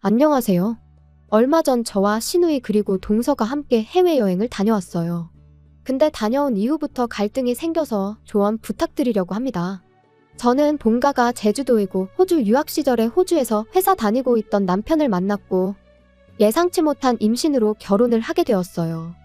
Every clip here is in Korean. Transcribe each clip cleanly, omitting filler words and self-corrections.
안녕하세요. 얼마 전 저와 시누이 그리고 동서가 함께 해외여행을 다녀왔어요. 근데 다녀온 이후부터 갈등이 생겨서 조언 부탁드리려고 합니다. 저는 본가가 제주도이고 호주 유학 시절에 호주에서 회사 다니고 있던 남편을 만났고 예상치 못한 임신으로 결혼을 하게 되었어요.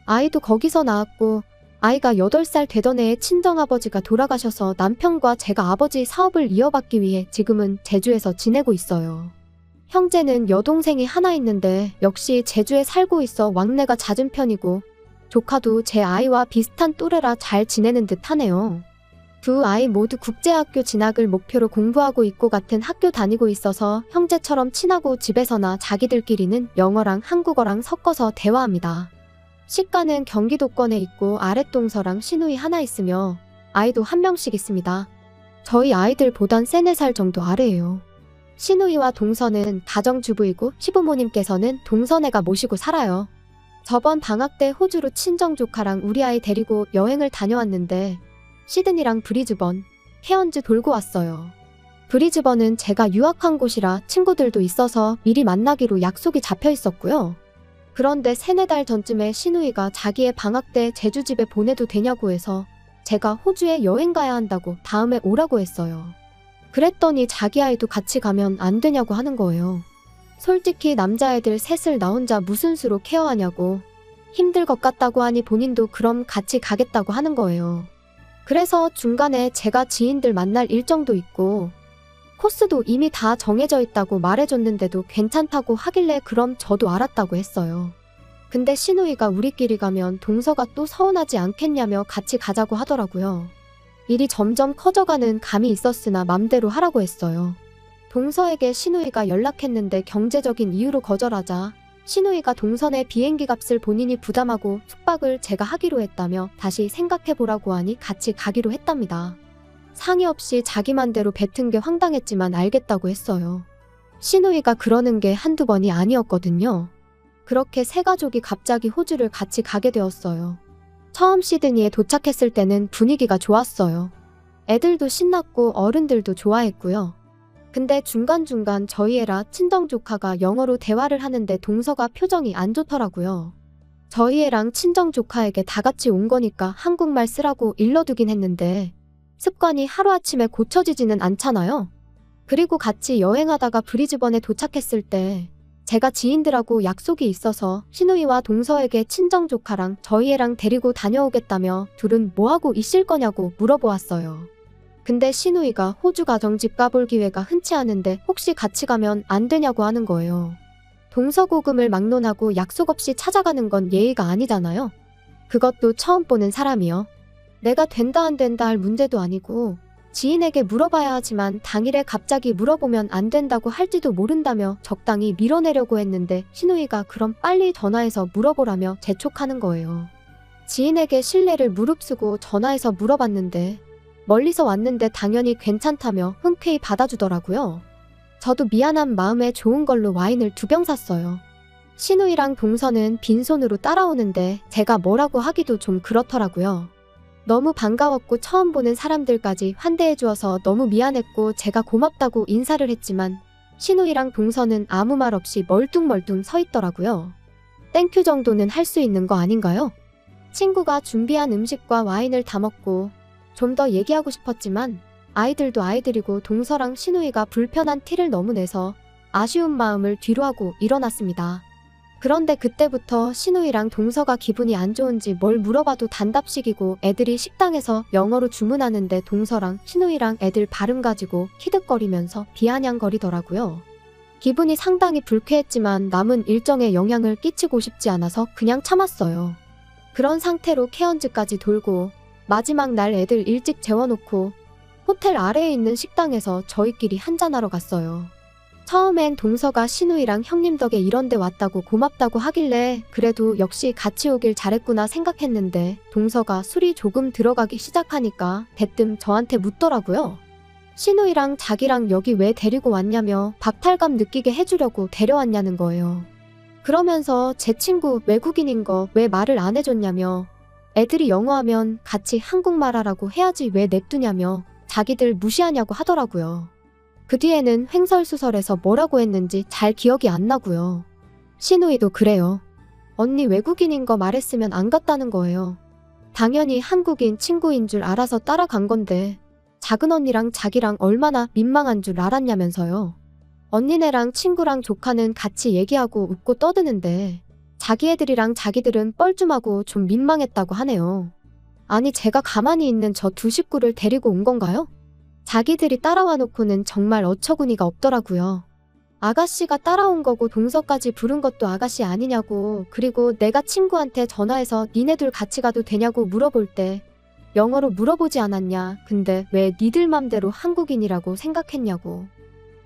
아이도 거기서 낳았고 아이가 8살 되던 해에 친정아버지가 돌아가셔서 남편과 제가 아버지 사업을 이어받기 위해 지금은 제주에서 지내고 있어요. 형제는 여동생이 하나 있는데 역시 제주에 살고 있어 왕래가 잦은 편이고 조카도 제 아이와 비슷한 또래라 잘 지내는 듯 하네요. 두 아이 모두 국제학교 진학을 목표로 공부하고 있고 같은 학교 다니고 있어서 형제처럼 친하고 집에서나 자기들끼리는 영어랑 한국어랑 섞어서 대화합니다. 시가는 경기도권에 있고 아랫동서랑 시누이 하나 있으며 아이도 한 명씩 있습니다. 저희 아이들보단 3-4살 정도 아래예요. 시누이와 동서는 가정주부이고 시부모님께서는 동서네가 모시고 살아요. 저번 방학 때 호주로 친정 조카랑 우리 아이 데리고 여행을 다녀왔는데 시드니랑 브리즈번, 케언즈 돌고 왔어요. 브리즈번은 제가 유학한 곳이라 친구들도 있어서 미리 만나기로 약속이 잡혀 있었고요. 그런데 3-4달 전쯤에 시누이가 자기의 방학 때 제주집에 보내도 되냐고 해서 제가 호주에 여행 가야 한다고 다음에 오라고 했어요. 그랬더니 자기 아이도 같이 가면 안 되냐고 하는 거예요. 솔직히 남자애들 셋을 나 혼자 무슨 수로 케어하냐고 힘들 것 같다고 하니 본인도 그럼 같이 가겠다고 하는 거예요. 그래서 중간에 제가 지인들 만날 일정도 있고 코스도 이미 다 정해져 있다고 말해줬는데도 괜찮다고 하길래 그럼 저도 알았다고 했어요. 근데 시누이가 우리끼리 가면 동서가 또 서운하지 않겠냐며 같이 가자고 하더라고요. 일이 점점 커져가는 감이 있었으나 맘대로 하라고 했어요. 동서에게 시누이가 연락했는데 경제적인 이유로 거절하자 시누이가 동선의 비행기 값을 본인이 부담하고 숙박을 제가 하기로 했다며 다시 생각해보라고 하니 같이 가기로 했답니다. 상의 없이 자기 맘대로 뱉은 게 황당했지만 알겠다고 했어요. 시누이가 그러는 게 한두 번이 아니었거든요. 그렇게 세 가족이 갑자기 호주를 같이 가게 되었어요. 처음 시드니에 도착했을 때는 분위기가 좋았어요. 애들도 신났고 어른들도 좋아했고요. 근데 중간중간 저희 애라 친정 조카가 영어로 대화를 하는데 동서가 표정이 안 좋더라고요. 저희 애랑 친정 조카에게 다 같이 온 거니까 한국말 쓰라고 일러두긴 했는데 습관이 하루아침에 고쳐지지는 않잖아요. 그리고 같이 여행하다가 브리즈번에 도착했을 때 제가 지인들하고 약속이 있어서 시누이와 동서에게 친정 조카랑 저희 애랑 데리고 다녀오겠다며 둘은 뭐하고 있을 거냐고 물어보았어요. 근데 시누이가 호주 가정집 가볼 기회가 흔치 않은데 혹시 같이 가면 안 되냐고 하는 거예요. 동서고금을 막론하고 약속 없이 찾아가는 건 예의가 아니잖아요. 그것도 처음 보는 사람이요. 내가 된다 안 된다 할 문제도 아니고 지인에게 물어봐야 하지만 당일에 갑자기 물어보면 안 된다고 할지도 모른다며 적당히 밀어내려고 했는데 시누이가 그럼 빨리 전화해서 물어보라며 재촉하는 거예요. 지인에게 신뢰를 무릅쓰고 전화해서 물어봤는데 멀리서 왔는데 당연히 괜찮다며 흔쾌히 받아주더라고요. 저도 미안한 마음에 좋은 걸로 와인을 2병 샀어요. 시누이랑 동서는 빈손으로 따라오는데 제가 뭐라고 하기도 좀 그렇더라고요. 너무 반가웠고 처음 보는 사람들까지 환대해 주어서 너무 미안했고 제가 고맙다고 인사를 했지만 시누이랑 동서는 아무 말 없이 멀뚱멀뚱 서 있더라고요. 땡큐 정도는 할 수 있는 거 아닌가요? 친구가 준비한 음식과 와인을 다 먹고 좀 더 얘기하고 싶었지만 아이들도 아이들이고 동서랑 시누이가 불편한 티를 너무 내서 아쉬운 마음을 뒤로하고 일어났습니다. 그런데 그때부터 시누이랑 동서가 기분이 안 좋은지 뭘 물어봐도 단답식이고 애들이 식당에서 영어로 주문하는데 동서랑 시누이랑 애들 발음 가지고 키득거리면서 비아냥거리더라고요. 기분이 상당히 불쾌했지만 남은 일정에 영향을 끼치고 싶지 않아서 그냥 참았어요. 그런 상태로 케언즈까지 돌고 마지막 날 애들 일찍 재워놓고 호텔 아래에 있는 식당에서 저희끼리 한잔하러 갔어요. 처음엔 동서가 시누이랑 형님 덕에 이런 데 왔다고 고맙다고 하길래 그래도 역시 같이 오길 잘했구나 생각했는데 동서가 술이 조금 들어가기 시작하니까 대뜸 저한테 묻더라고요. 시누이랑 자기랑 여기 왜 데리고 왔냐며 박탈감 느끼게 해주려고 데려왔냐는 거예요. 그러면서 제 친구 외국인인 거 왜 말을 안 해줬냐며 애들이 영어하면 같이 한국말 하라고 해야지 왜 냅두냐며 자기들 무시하냐고 하더라고요. 그 뒤에는 횡설수설해서 뭐라고 했는지 잘 기억이 안 나고요. 신우이도 그래요. 언니 외국인인 거 말했으면 안 갔다는 거예요. 당연히 한국인 친구인 줄 알아서 따라간 건데 작은 언니랑 자기랑 얼마나 민망한 줄 알았냐면서요. 언니네랑 친구랑 조카는 같이 얘기하고 웃고 떠드는데 자기 애들이랑 자기들은 뻘쭘하고 좀 민망했다고 하네요. 아니 제가 가만히 있는 저 두 식구를 데리고 온 건가요? 자기들이 따라와 놓고는 정말 어처구니가 없더라고요. 아가씨가 따라온 거고 동서까지 부른 것도 아가씨 아니냐고, 그리고 내가 친구한테 전화해서 니네들 같이 가도 되냐고 물어볼 때 영어로 물어보지 않았냐, 근데 왜 니들 맘대로 한국인이라고 생각했냐고.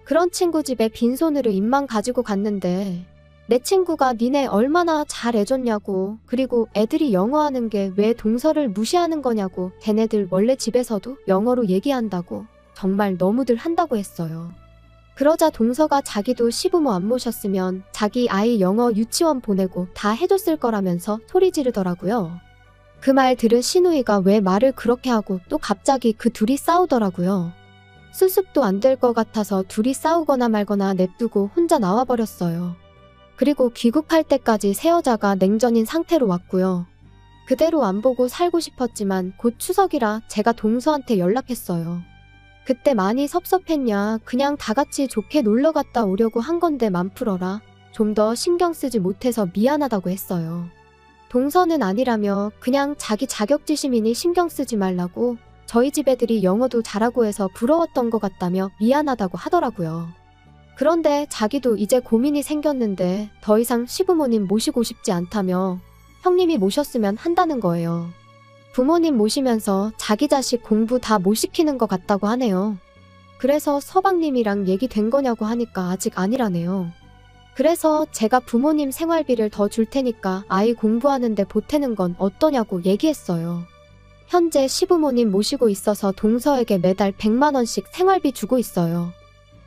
그런 친구 집에 빈손으로 입만 가지고 갔는데 내 친구가 니네 얼마나 잘 해줬냐고, 그리고 애들이 영어하는 게 왜 동서를 무시하는 거냐고, 걔네들 원래 집에서도 영어로 얘기한다고, 정말 너무들 한다고 했어요. 그러자 동서가 자기도 시부모 안 모셨으면 자기 아이 영어 유치원 보내고 다 해줬을 거라면서 소리 지르더라고요. 그 말 들은 신우이가 왜 말을 그렇게 하고 또 갑자기 그 둘이 싸우더라고요. 수습도 안 될 것 같아서 둘이 싸우거나 말거나 냅두고 혼자 나와버렸어요. 그리고 귀국할 때까지 새 여자가 냉전인 상태로 왔고요. 그대로 안 보고 살고 싶었지만 곧 추석이라 제가 동서한테 연락했어요. 그때 많이 섭섭했냐, 그냥 다 같이 좋게 놀러 갔다 오려고 한 건데 맘 풀어라, 좀 더 신경 쓰지 못해서 미안하다고 했어요. 동서는 아니라며 그냥 자기 자격지심이니 신경 쓰지 말라고, 저희 집 애들이 영어도 잘하고 해서 부러웠던 것 같다며 미안하다고 하더라고요. 그런데 자기도 이제 고민이 생겼는데 더 이상 시부모님 모시고 싶지 않다며 형님이 모셨으면 한다는 거예요. 부모님 모시면서 자기 자식 공부 다 못 시키는 것 같다고 하네요. 그래서 서방님이랑 얘기된 거냐고 하니까 아직 아니라네요. 그래서 제가 부모님 생활비를 더 줄 테니까 아이 공부하는데 보태는 건 어떠냐고 얘기했어요. 현재 시부모님 모시고 있어서 동서에게 매달 100만 원씩 생활비 주고 있어요.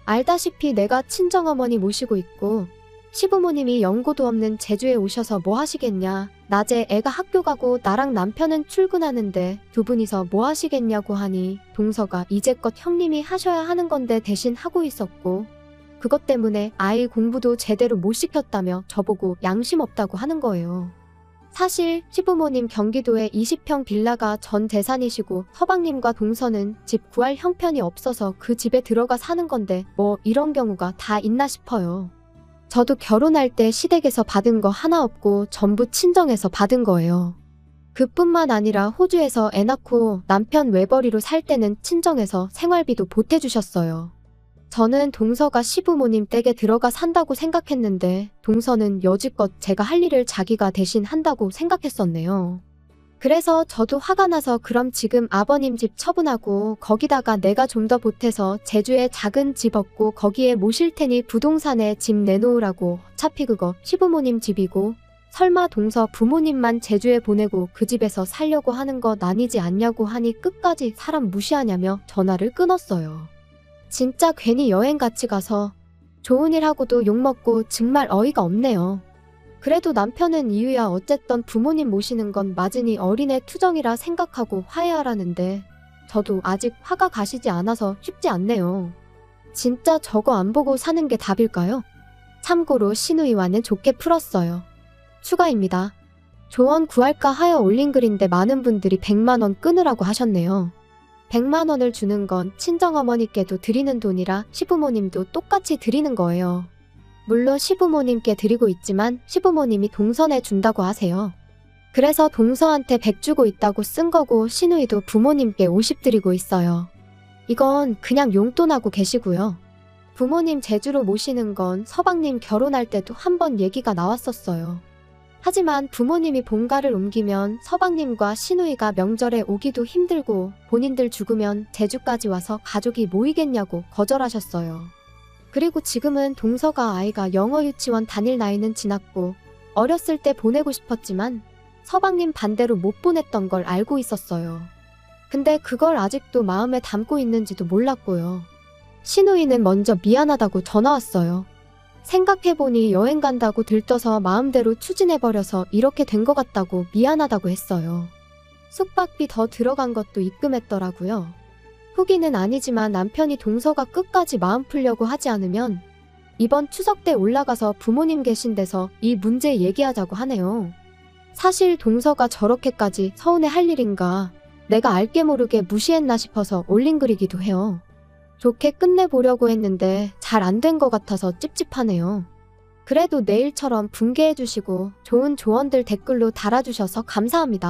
알다시피 내가 친정어머니 모시고 있고 시부모님이 연고도 없는 제주에 오셔서 뭐 하시겠냐, 낮에 애가 학교 가고 나랑 남편은 출근하는데 두 분이서 뭐 하시겠냐고 하니 동서가 이제껏 형님이 하셔야 하는 건데 대신 하고 있었고, 그것 때문에 아이 공부도 제대로 못 시켰다며 저보고 양심 없다고 하는 거예요. 사실 시부모님 경기도에 20평 빌라가 전 재산이시고 서방님과 동서는 집 구할 형편이 없어서 그 집에 들어가 사는 건데 뭐 이런 경우가 다 있나 싶어요. 저도 결혼할 때 시댁에서 받은 거 하나 없고 전부 친정에서 받은 거예요. 그뿐만 아니라 호주에서 애 낳고 남편 외벌이로 살 때는 친정에서 생활비도 보태주셨어요. 저는 동서가 시부모님 댁에 들어가 산다고 생각했는데 동서는 여지껏 제가 할 일을 자기가 대신 한다고 생각했었네요. 그래서 저도 화가 나서 그럼 지금 아버님 집 처분하고 거기다가 내가 좀 더 보태서 제주에 작은 집 얻고 거기에 모실 테니 부동산에 집 내놓으라고, 어차피 그거 시부모님 집이고 설마 동서 부모님만 제주에 보내고 그 집에서 살려고 하는 것 아니지 않냐고 하니 끝까지 사람 무시하냐며 전화를 끊었어요. 진짜 괜히 여행 같이 가서 좋은 일 하고도 욕먹고 정말 어이가 없네요. 그래도 남편은 이유야 어쨌든 부모님 모시는 건 맞으니 어린애 투정이라 생각하고 화해하라는데 저도 아직 화가 가시지 않아서 쉽지 않네요. 진짜 저거 안 보고 사는 게 답일까요? 참고로 신우이와는 좋게 풀었어요. 추가입니다. 조언 구할까 하여 올린 글인데 많은 분들이 100만 원 끊으라고 하셨네요. 100만 원을 주는 건 친정어머니께도 드리는 돈이라 시부모님도 똑같이 드리는 거예요. 물론 시부모님께 드리고 있지만 시부모님이 동서에 준다고 하세요. 그래서 동서한테 100 주고 있다고 쓴 거고 신우이도 부모님께 50 드리고 있어요. 이건 그냥 용돈하고 계시고요. 부모님 제주로 모시는 건 서방님 결혼할 때도 한번 얘기가 나왔었어요. 하지만 부모님이 본가를 옮기면 서방님과 신우이가 명절에 오기도 힘들고 본인들 죽으면 제주까지 와서 가족이 모이겠냐고 거절하셨어요. 그리고 지금은 동서가 아이가 영어 유치원 다닐 나이는 지났고 어렸을 때 보내고 싶었지만 서방님 반대로 못 보냈던 걸 알고 있었어요. 근데 그걸 아직도 마음에 담고 있는지도 몰랐고요. 신우이는 먼저 미안하다고 전화 왔어요. 생각해보니 여행 간다고 들떠서 마음대로 추진해버려서 이렇게 된 것 같다고 미안하다고 했어요. 숙박비 더 들어간 것도 입금했더라고요. 후기는 아니지만 남편이 동서가 끝까지 마음 풀려고 하지 않으면 이번 추석 때 올라가서 부모님 계신 데서 이 문제 얘기하자고 하네요. 사실 동서가 저렇게까지 서운해할 일인가 내가 알게 모르게 무시했나 싶어서 올린 글이기도 해요. 좋게 끝내보려고 했는데 잘 안 된 것 같아서 찝찝하네요. 그래도 내일처럼 분개해주시고 좋은 조언들 댓글로 달아주셔서 감사합니다.